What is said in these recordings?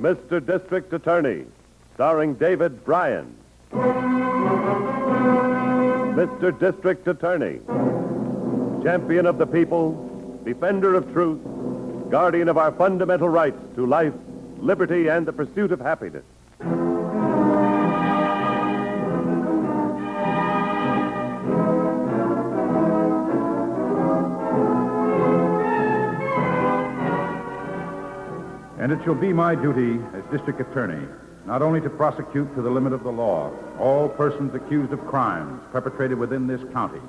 Mr. District Attorney, starring David Bryan. Mr. District Attorney, champion of the people, defender of truth, guardian of our fundamental rights to life, liberty, and the pursuit of happiness. And it shall be my duty as district attorney not only to prosecute to the limit of the law all persons accused of crimes perpetrated within this county,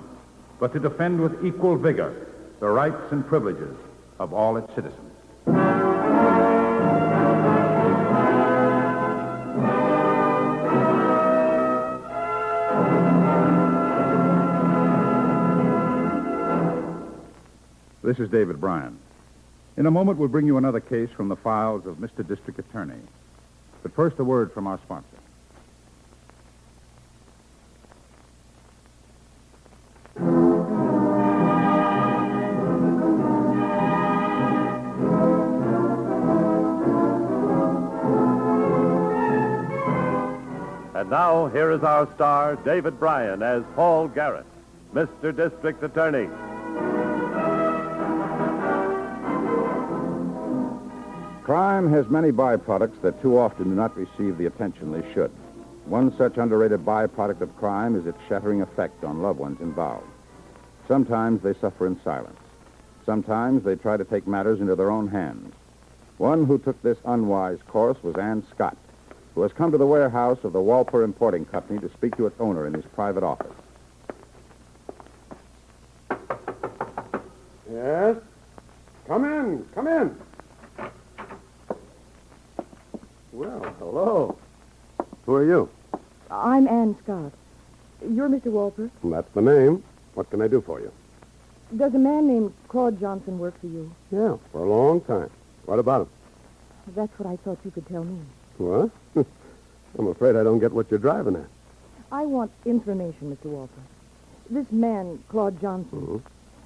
but to defend with equal vigor the rights and privileges of all its citizens. This is David Bryan. In a moment, we'll bring you another case from the files of Mr. District Attorney. But first, a word from our sponsor. And now, here is our star, David Bryan, as Paul Garrett, Mr. District Attorney. Crime has many byproducts that too often do not receive the attention they should. One such underrated byproduct of crime is its shattering effect on loved ones involved. Sometimes they suffer in silence. Sometimes they try to take matters into their own hands. One who took this unwise course was Ann Scott, who has come to the warehouse of the Walper Importing Company to speak to its owner in his private office. Yes? Come in, come in. Well, hello. Who are you? I'm Ann Scott. You're Mr. Walper. That's the name. What can I do for you? Does a man named Claude Johnson work for you? Yeah, for a long time. What about him? That's what I thought you could tell me. What? I'm afraid I don't get what you're driving at. I want information, Mr. Walper. This man, Claude Johnson,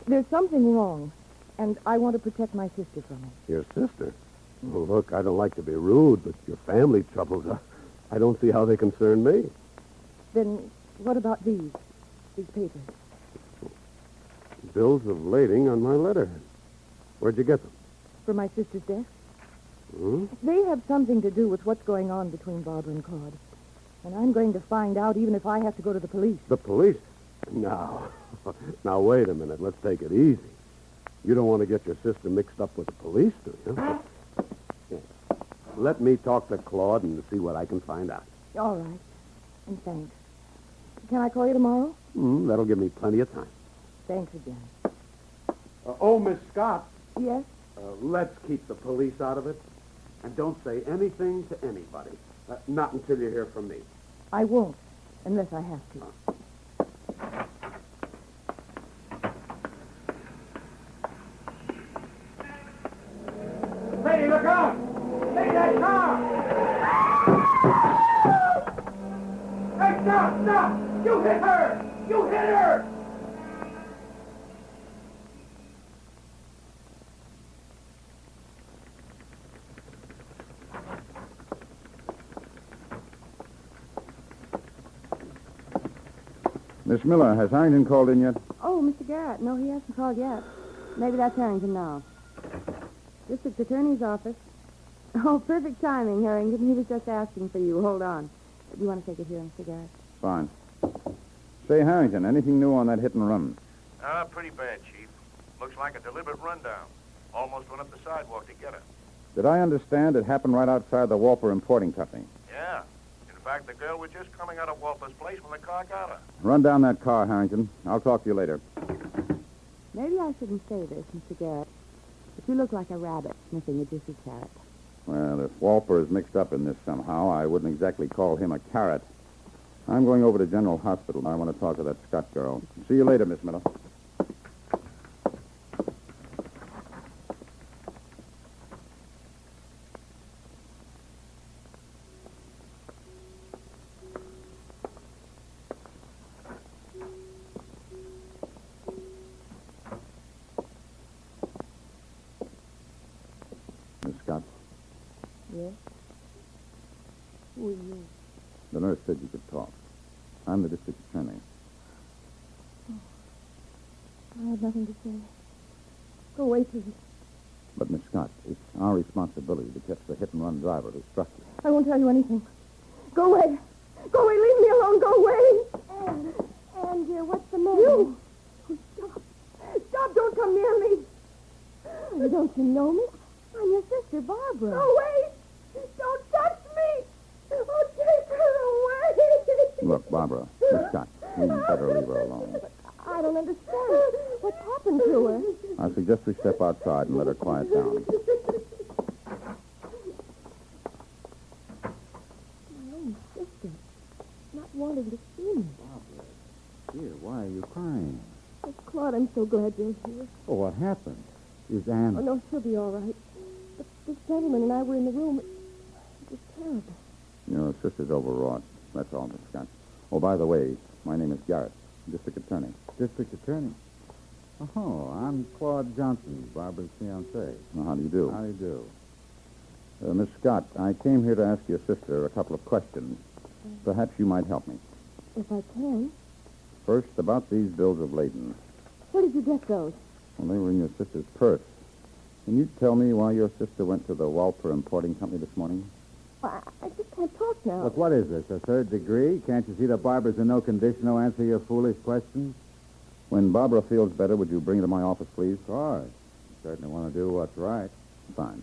there's something wrong, and I want to protect my sister from it. Your sister? Well, look, I don't like to be rude, but your family troubles, I don't see how they concern me. Then what about these papers? Bills of lading on my letterhead. Where'd you get them? For my sister's death? Hmm? They have something to do with what's going on between Barbara and Claude. And I'm going to find out even if I have to go to the police. The police? Now, wait a minute. Let's take it easy. You don't want to get your sister mixed up with the police, do you? Yeah. Let me talk to Claude and see what I can find out. All right. And thanks. Can I call you tomorrow? That'll give me plenty of time. Thanks again. Miss Scott. Yes? Let's keep the police out of it. And don't say anything to anybody. Not until you hear from me. I won't, unless I have to. Hey, look out! Take that car! Hey, stop! You hit her! You hit her! Miss Miller, has Harrington called in yet? Oh, Mr. Garrett. No, he hasn't called yet. Maybe that's Harrington now. District Attorney's office. Oh, perfect timing, Harrington. He was just asking for you. Hold on. Do you want to take it here, Mr. Garrett? Fine. Say, Harrington, anything new on that hit and run? Pretty bad, Chief. Looks like a deliberate rundown. Almost went up the sidewalk to get her. Did I understand it happened right outside the Walper Importing Company? Yeah. In fact, the girl was just coming out of Walper's place when the car got her. Run down that car, Harrington. I'll talk to you later. Maybe I shouldn't say this, Mr. Garrett. But you look like a rabbit sniffing a juicy carrot. Well, if Walper is mixed up in this somehow, I wouldn't exactly call him a carrot. I'm going over to General Hospital. I want to talk to that Scott girl. See you later, Miss Miller. Yes? are you? The nurse said you could talk. I'm the district attorney. I have nothing to say. Go away, please. But, Miss Scott, it's our responsibility to catch the hit-and-run driver who struck you. I won't tell you anything. Go away. Go away. Leave me alone. Go away. And, dear, what's the matter? You. Oh, stop. Stop. Don't come near me. Oh, don't you know me? I'm your sister, Barbara. Go away. Don't touch me. Oh, take her away. Look, Barbara, Miss Scott, we better leave her alone. I don't understand. What's happened to her? I suggest we step outside and let her quiet down. My own sister. Not wanting to see me. Barbara, dear, why are you crying? Oh, Claude, I'm so glad you're here. Oh, what happened? Is Anne... Oh, no, she'll be all right. But this gentleman and I were in the room. It was terrible. Your sister's overwrought. That's all, Miss Scott. Oh, by the way, my name is Garrett, district attorney. District attorney? Oh, I'm Claude Johnson, Barbara's fiancé. Well, how do you do? How do you do? Miss Scott, I came here to ask your sister a couple of questions. Perhaps you might help me. If I can. First, about these bills of lading. Where did you get those? Well, they were in your sister's purse. Can you tell me why your sister went to the Walper Importing Company this morning? Well, I just can't talk now. Look, what is this, a third degree? Can't you see that Barbara's in no condition to answer your foolish questions? When Barbara feels better, would you bring her to my office, please? Of course. You certainly want to do what's right. Fine.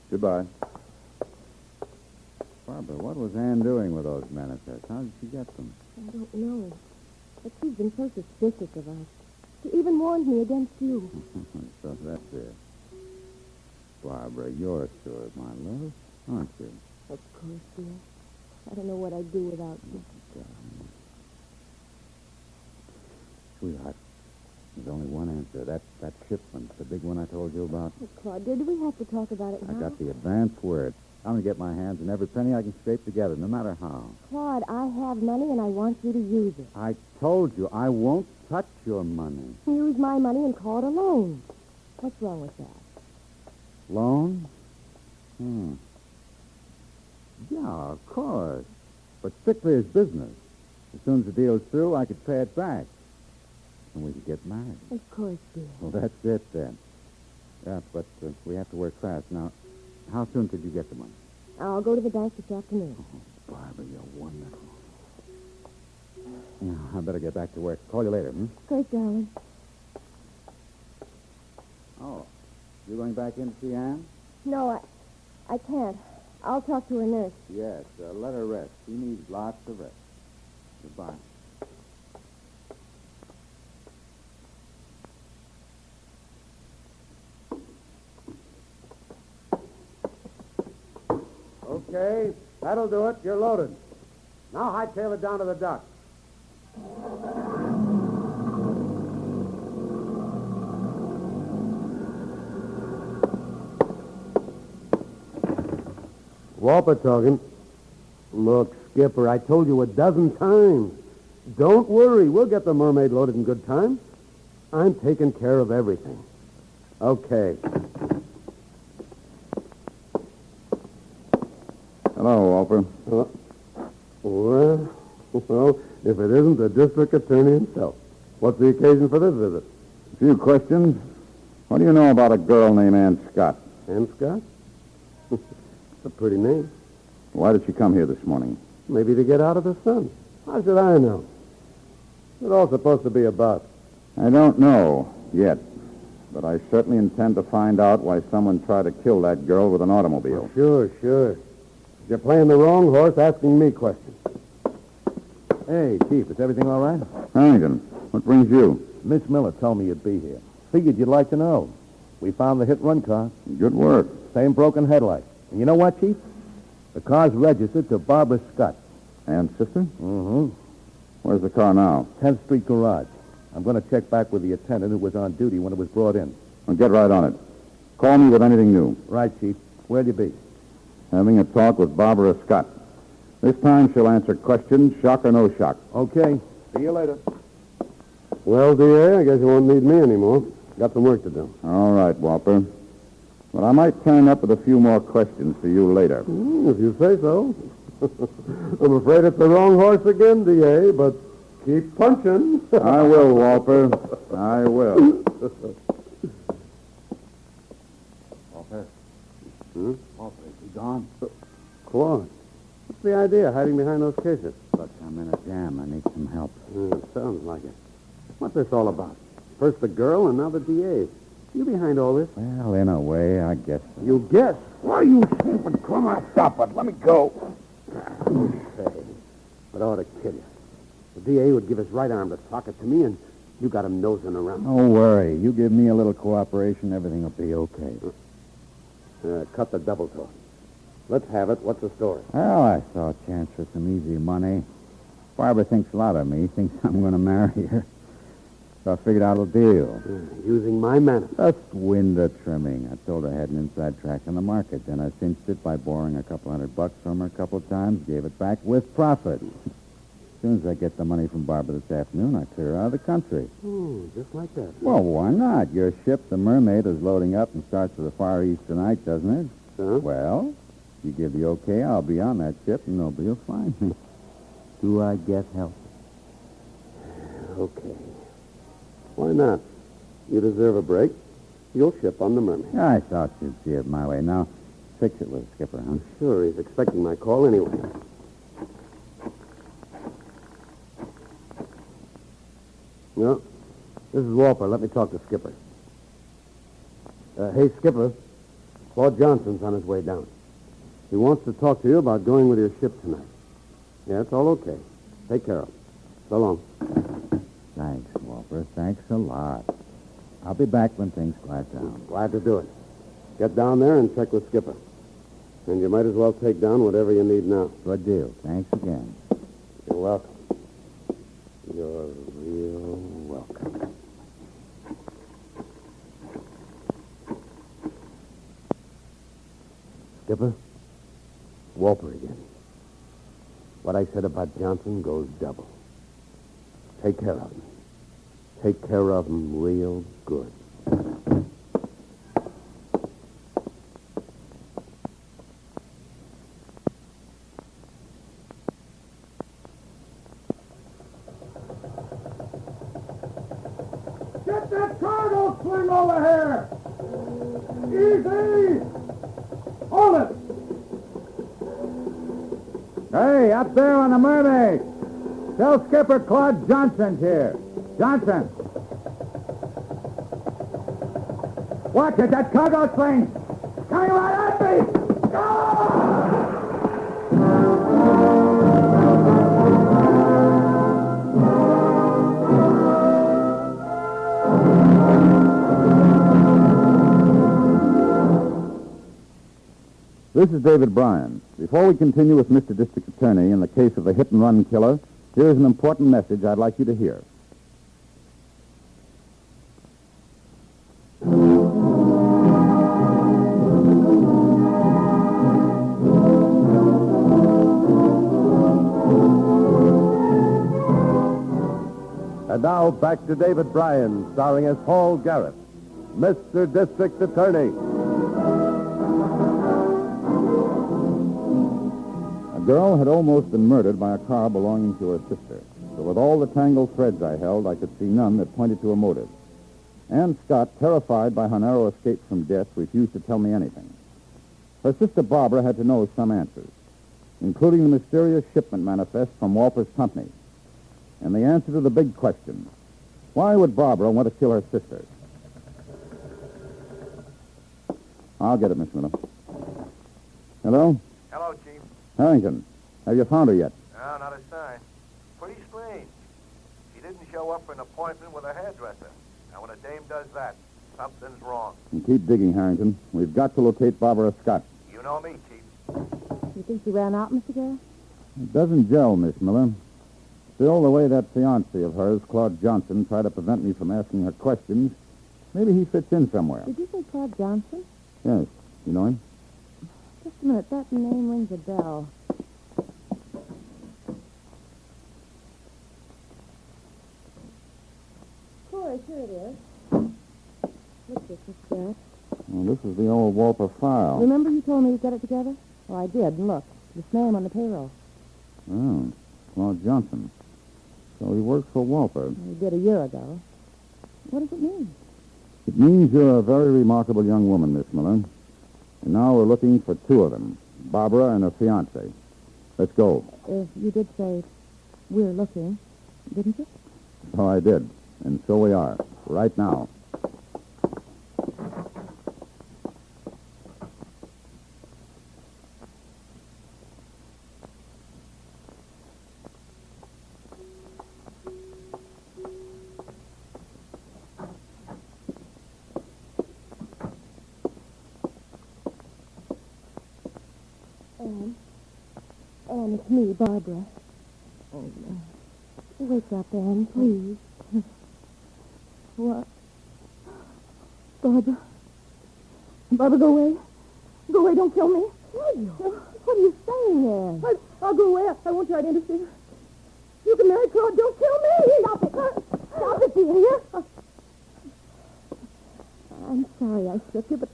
Goodbye. Barbara, what was Anne doing with those manifests? How did she get them? I don't know. But she's been so suspicious of us. She even warned me against you. So that's it. Barbara, you're sure of my love, aren't you? Of course, dear. I don't know what I'd do without you. Sweetheart, there's only one answer. That shipment, the big one I told you about. Oh, Claude, dear, do we have to talk about it now? I got the advance word. I'm going to get my hands on every penny I can scrape together, no matter how. Claude, I have money and I want you to use it. I told you I won't touch your money. Use my money and call it a loan. What's wrong with that? Loan? Yeah, of course. But strictly as business. As soon as the deal's through, I could pay it back. And we could get married. Of course, dear. Well, that's it, then. Yeah, but we have to work fast. Now, how soon could you get the money? I'll go to the bank this afternoon. Oh, Barbara, you're wonderful. Yeah, I better get back to work. Call you later, Great, darling. Oh, you going back in to see Anne? No, I can't. I'll talk to her nurse. Yes, let her rest. She needs lots of rest. Goodbye. Okay, that'll do it. You're loaded. Now hightail it down to the dock. Walper talking. Look, Skipper, I told you a dozen times. Don't worry. We'll get the mermaid loaded in good time. I'm taking care of everything. Okay. Hello, Walper. Well, if it isn't the district attorney himself. What's the occasion for this visit? A few questions. What do you know about a girl named Ann Scott? Ann Scott? It's a pretty name. Why did she come here this morning? Maybe to get out of the sun. How should I know? What's it all supposed to be about? I don't know yet, but I certainly intend to find out why someone tried to kill that girl with an automobile. Sure. You're playing the wrong horse asking me questions. Hey, Chief, is everything all right? Harrington, what brings you? Miss Miller told me you'd be here. Figured you'd like to know. We found the hit-run car. Good work. Same broken headlight. And you know what, Chief? The car's registered to Barbara Scott. Ann's sister? Mm-hmm. Where's the car now? 10th Street Garage. I'm going to check back with the attendant who was on duty when it was brought in. Well, get right on it. Call me with anything new. Right, Chief. Where'll you be? Having a talk with Barbara Scott. This time she'll answer questions, shock or no shock. Okay. See you later. Well, DA, I guess you won't need me anymore. Got some work to do. All right, Walper. But I might turn up with a few more questions for you later. If you say so. I'm afraid it's the wrong horse again, D.A., but keep punching. I will, Walter. I will. Walter? Walter, is he gone? Claude, what's the idea, hiding behind those cases? Look, I'm in a jam. I need some help. It sounds like it. What's this all about? First the girl, and now the D.A. You behind all this? Well, in a way, I guess so. You guess? Why are you stupid crummer? Stop it. Let me go. Say, but I ought to kill you. The D.A. would give his right arm to socket to me, and you got him nosing around. Don't worry. You give me a little cooperation, everything will be okay. Cut the double talk. Let's have it. What's the story? Well, I saw a chance for some easy money. Barbara thinks a lot of me. Thinks I'm going to marry her. So I figured out a deal. Using my manner. Just window trimming. I told her I had an inside track on the market. Then I cinched it by borrowing a couple $100 from her a couple of times. Gave it back with profit. As soon as I get the money from Barbara this afternoon, I clear her out of the country. Oh, just like that. Well, why not? Your ship, the Mermaid, is loading up and starts for the Far East tonight, doesn't it? Huh? Well, you give the okay, I'll be on that ship, and nobody will find me. Do I get help? Okay. Why not? You deserve a break. You'll ship on the Mermaid. I thought you'd see it my way. Now, fix it with Skipper, huh? Sure, he's expecting my call anyway. No. This is Walper. Let me talk to Skipper. Hey, Skipper. Claude Johnson's on his way down. He wants to talk to you about going with your ship tonight. Yeah, it's all okay. Take care of him. So long. Thanks, Walter. Thanks a lot. I'll be back when things quiet down. Glad to do it. Get down there and check with Skipper. And you might as well take down whatever you need now. Good deal. Thanks again. You're welcome. You're real welcome. Skipper, Walper again. What I said about Johnson goes double. Take care of him. Take care of him real good. Get that cargo swing over here! Easy! Hold it! Hey, up there on the Mermaid! Tell Skipper Claude Johnson's here. Johnson! Watch it, that cargo swing! Coming right at me! Ah! This is David Bryan. Before we continue with Mr. District Attorney in the case of the hit-and-run killer, here is an important message I'd like you to hear. And now back to David Bryan, starring as Paul Garrett, Mr. District Attorney. A girl had almost been murdered by a car belonging to her sister. But with all the tangled threads I held, I could see none that pointed to a motive. Ann Scott, terrified by her narrow escape from death, refused to tell me anything. Her sister Barbara had to know some answers, including the mysterious shipment manifest from Walper's company. And the answer to the big question, why would Barbara want to kill her sister? I'll get it, Miss Miller. Hello? Hello, Chief. Harrington, have you found her yet? No, not a sign. Pretty strange. She didn't show up for an appointment with a hairdresser. Now, when a dame does that, something's wrong. And keep digging, Harrington. We've got to locate Barbara Scott. You know me, Chief. You think she ran out, Mr. Garrett? It doesn't gel, Miss Miller. Still, the way that fiancé of hers, Claude Johnson, tried to prevent me from asking her questions, maybe he fits in somewhere. Did you say Claude Johnson? Yes. You know him? Just a minute. That name rings a bell. Sure it is. Look this, Mr. Garrett. Well, this is the old Walper file. Remember you told me to get it together? Well, I did, and look. This man on the payroll. Oh, Claude Johnson. So he works for Walter. He did a year ago. What does it mean? It means you're a very remarkable young woman, Miss Miller. And now we're looking for two of them, Barbara and her fiancé. Let's go. You did say we're looking, didn't you? So I did. And so we are. Right now. Anne, it's me, Barbara. Wake up, Anne, please. What? Barbara? Barbara, go away. Go away, don't kill me. What are you saying, Anne? I'll go away. I won't try to interfere. You can marry Claude. Don't kill me. Stop it. Stop it, do you hear? I'm sorry I shook you, but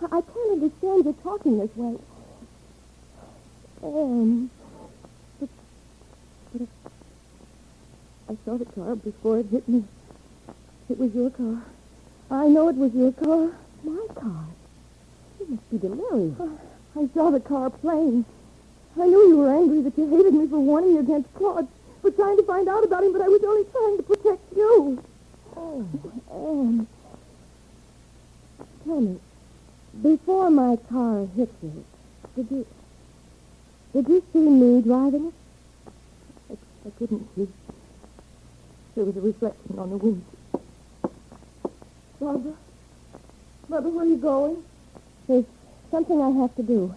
I can't understand you talking this way. But I saw the car before it hit me. It was your car. I know it was your car. My car? You must be delirious. I saw the car plain. I knew you were angry that you hated me for warning you against Claude, for trying to find out about him, but I was only trying to protect you. Oh, Anne. Tell me, before my car hit you, did you see me driving it? I couldn't see. There was a reflection on the wind. Barbara? Barbara, where are you going? There's something I have to do.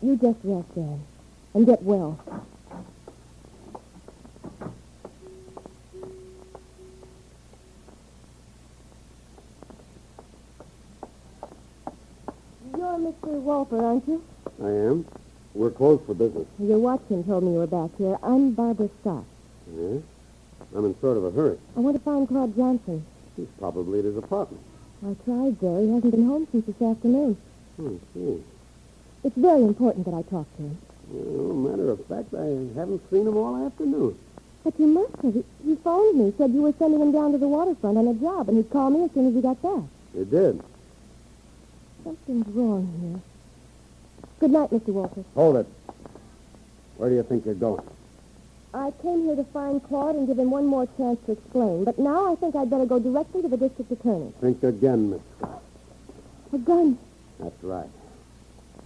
You just rest, Anne, and get well. You're Mr. Walter, aren't you? I am. We're closed for business. Your watchman told me you were back here. I'm Barbara Scott. Yeah? I'm in sort of a hurry. I want to find Claude Johnson. He's probably at his apartment. I tried there. He hasn't been home since this afternoon. See. It's very important that I talk to him. Well, matter of fact, I haven't seen him all afternoon. But you must have. He phoned me, said you were sending him down to the waterfront on a job, and he'd call me as soon as he got back. He did. Something's wrong here. Good night, Mr. Walter. Hold it. Where do you think you're going? I came here to find Claude and give him one more chance to explain, but now I think I'd better go directly to the district attorney. Think again, Miss Scott. A gun. That's right.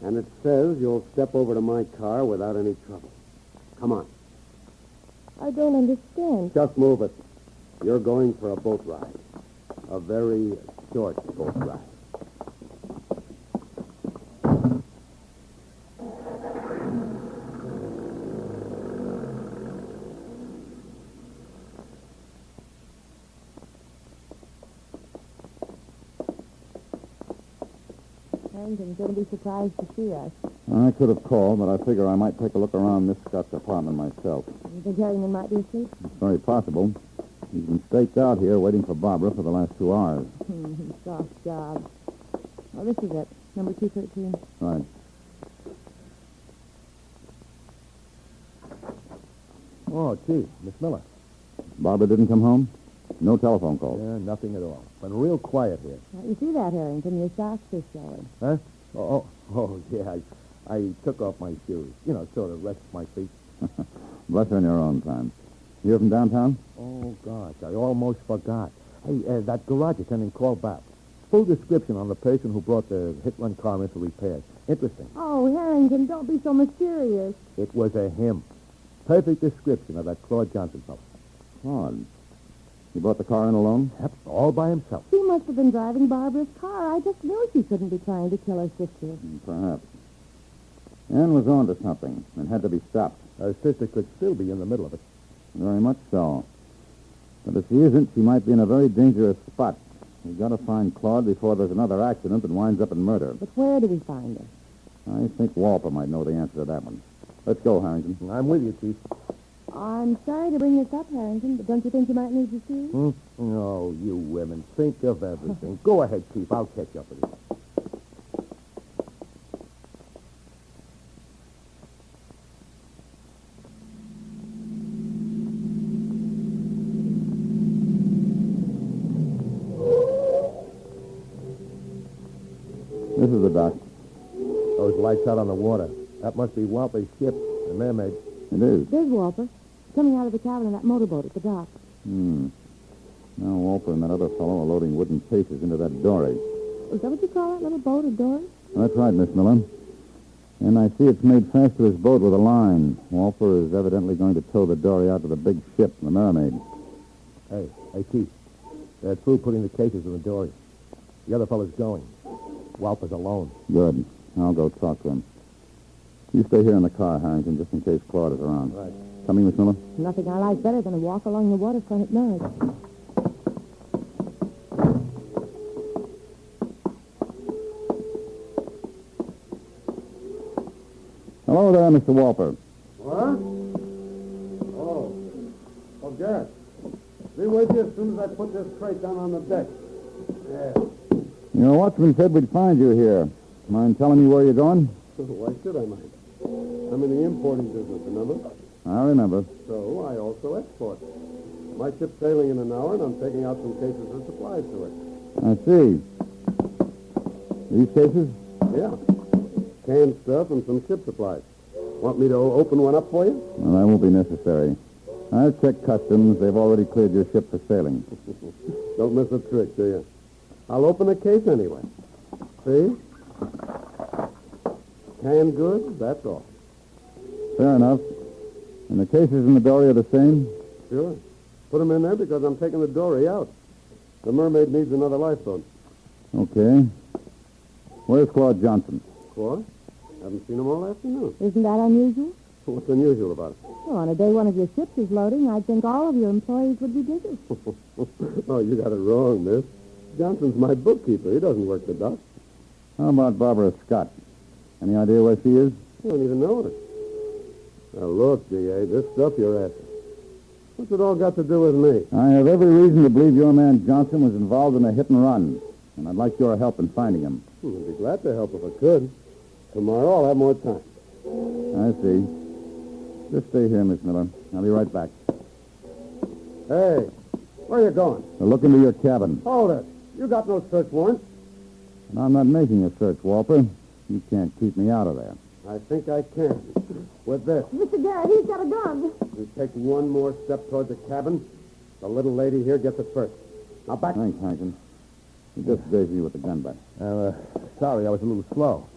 And it says you'll step over to my car without any trouble. Come on. I don't understand. Just move it. You're going for a boat ride. A very short boat ride. Harrington's going to be surprised to see us. I could have called, but I figure I might take a look around Miss Scott's apartment myself. You think Harrington might be asleep? It's very possible. He's been staked out here waiting for Barbara for the last 2 hours. Soft job. Oh, this is it. Number 213. Right. Oh, Chief, Miss Miller. Barbara didn't come home? No telephone calls. Yeah, nothing at all. Been real quiet here. You see that, Harrington? Your socks are showing. Huh? Oh, yeah. I took off my shoes. You know, sort of rest my feet. Bless her in your own time. You're from downtown? Oh, gosh, I almost forgot. Hey, that garage attendant called back. Full description on the person who brought the hit-run car in for repairs. Interesting. Oh, Harrington, don't be so mysterious. It was a him. Perfect description of that Claude Johnson fellow. Claude. He brought the car in alone? Yep, all by himself. He must have been driving Barbara's car. I just knew she couldn't be trying to kill her sister. Perhaps. Anne was on to something and had to be stopped. Her sister could still be in the middle of it. Very much so. But if she isn't, she might be in a very dangerous spot. We've got to find Claude before there's another accident that winds up in murder. But where do we find her? I think Walter might know the answer to that one. Let's go, Harrington. I'm with you, Chief. I'm sorry to bring this up, Harrington, but don't you think you might need to see? Oh, you women. Think of everything. Go ahead, Chief. I'll catch up with you. This is the dock. Those lights out on the water. That must be Walper's ship, the Mermaid. It is. There's Walper, coming out of the cabin in that motorboat at the dock. Now Walper and that other fellow are loading wooden cases into that dory. Is that what you call that little boat, a dory? That's right, Miss Miller. And I see it's made fast to his boat with a line. Walper is evidently going to tow the dory out to the big ship, the Mermaid. Hey, Keith. They're through putting the cases in the dory. The other fellow's going. Walper's alone. Good. I'll go talk to him. You stay here in the car, Harrington, just in case Claude is around. Right. Coming, Miss Miller? Nothing I like better than a walk along the waterfront at night. Hello there, Mr. Walper. What? Oh, Garrett. Be with you as soon as I put this crate down on the deck. Yeah. Your watchman said we'd find you here. Mind telling me where you're going? Why should I mind? I'm in the importing business, remember? I remember. So I also export. My ship's sailing in an hour, and I'm taking out some cases of supplies to it. I see. These cases? Yeah. Canned stuff and some ship supplies. Want me to open one up for you? Well, that won't be necessary. I've checked customs. They've already cleared your ship for sailing. Don't miss a trick, do you? I'll open the case anyway. See? Canned goods, that's all. Fair enough. And the cases in the dory are the same? Sure. Put them in there because I'm taking the dory out. The Mermaid needs another lifeboat. Okay. Where's Claude Johnson? What? Haven't seen him all afternoon. Isn't that unusual? What's unusual about it? Well, on a day one of your ships is loading, I'd think all of your employees would be busy. Oh, you got it wrong, miss. Johnson's my bookkeeper. He doesn't work the dock. How about Barbara Scott? Any idea where she is? I don't even know her. Now, look, D.A., this stuff you're asking. What's it all got to do with me? I have every reason to believe your man Johnson was involved in a hit and run, and I'd like your help in finding him. I'd be glad to help if I could. Tomorrow I'll have more time. I see. Just stay here, Miss Miller. I'll be right back. Hey, where you going? Now look into your cabin. Hold it. You got no search warrant. And I'm not making a search, Walper. You can't keep me out of there. I think I can. With this. Mr. Garrett, he's got a gun. You take one more step toward the cabin, the little lady here gets it first. Now back. Thanks, Hankin. He just gave you with the gun back. Sorry, I was a little slow.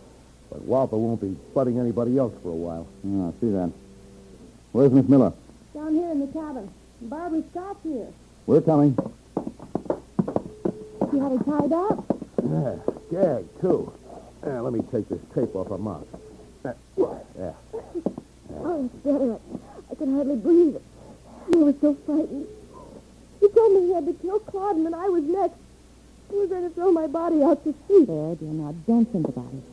But Walper won't be butting anybody else for a while. Yeah, I see that. Where's Miss Miller? Down here in the cabin. Barbara Scott's here. We're coming. You had her tied up? Yeah, gag, too. Let me take this tape off her mouth. Yeah. Oh, it's better. I can hardly breathe. I was so frightened. He told me he had to kill Claude, and then I was next. He was going to throw my body out to sea. There, dear, now don't think about it.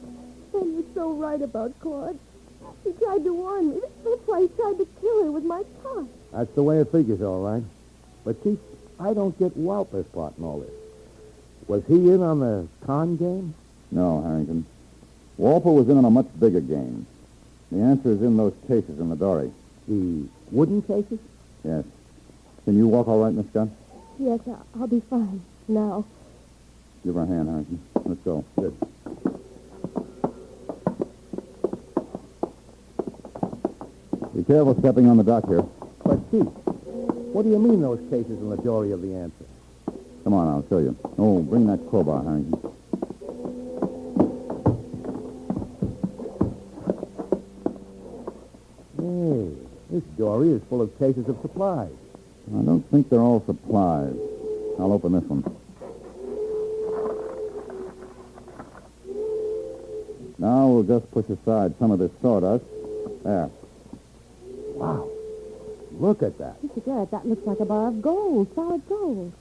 And you're so right about Claude. He tried to warn me. That's why he tried to kill her with my tongue. That's the way it figures, all right. But, Chief, I don't get Walper's part in all this. Was he in on the con game? No, Harrington. Walper was in on a much bigger game. The answer is in those cases in the dory. The wooden cases? Yes. Can you walk all right, Miss Scott? Yes, I'll be fine now. Give her a hand, Harrington. Let's go. Good. Be careful stepping on the dock here. But, Chief, what do you mean those cases in the dory of the answer? Come on, I'll show you. Oh, bring that crowbar, Harrington. Hey, this dory is full of cases of supplies. I don't think they're all supplies. I'll open this one. Now we'll just push aside some of this sawdust. There. Wow. Look at that. Mr. Garrett, that looks like a bar of gold, solid gold.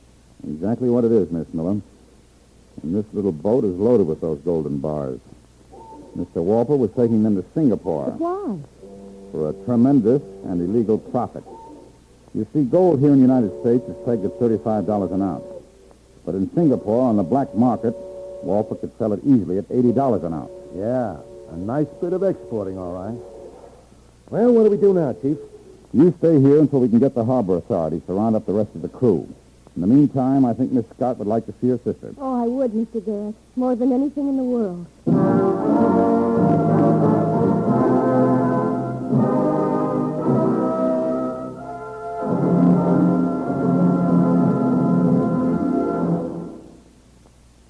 Exactly what it is, Miss Miller. And this little boat is loaded with those golden bars. Mr. Walper was taking them to Singapore. But why? For a tremendous and illegal profit. You see, gold here in the United States is pegged at $35 an ounce. But in Singapore, on the black market, Walper could sell it easily at $80 an ounce. Yeah, a nice bit of exporting, all right. Well, what do we do now, Chief? You stay here until we can get the harbor authorities to round up the rest of the crew. In the meantime, I think Miss Scott would like to see her sister. Oh, I would, Mr. Garrett. More than anything in the world.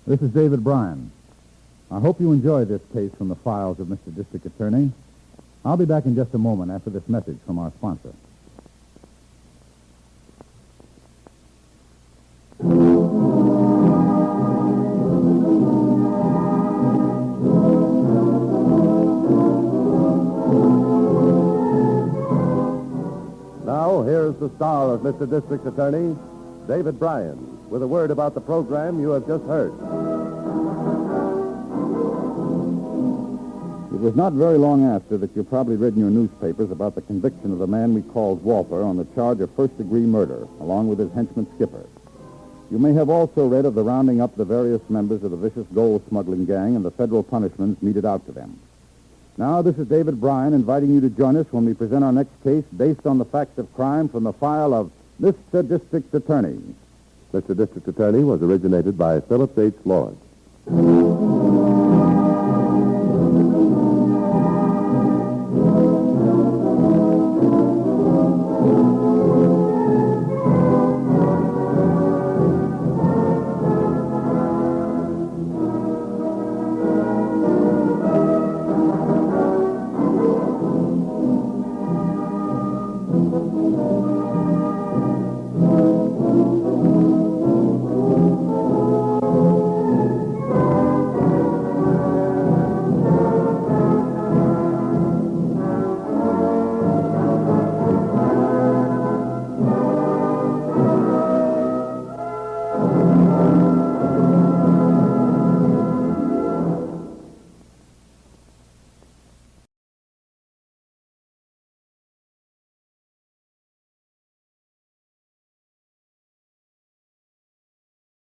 This is David Bryan. I hope you enjoy this case from the files of Mr. District Attorney. I'll be back in just a moment after this message from our sponsor. Now, here's the star of Mr. District Attorney, David Bryan, with a word about the program you have just heard. It was not very long after that you probably read in your newspapers about the conviction of the man we called Walter on the charge of first-degree murder, along with his henchman Skipper. You may have also read of the rounding up the various members of the vicious gold smuggling gang and the federal punishments meted out to them. Now, this is David Bryan inviting you to join us when we present our next case based on the facts of crime from the file of Mr. District Attorney. Mr. District Attorney was originated by Philip H. Lawrence.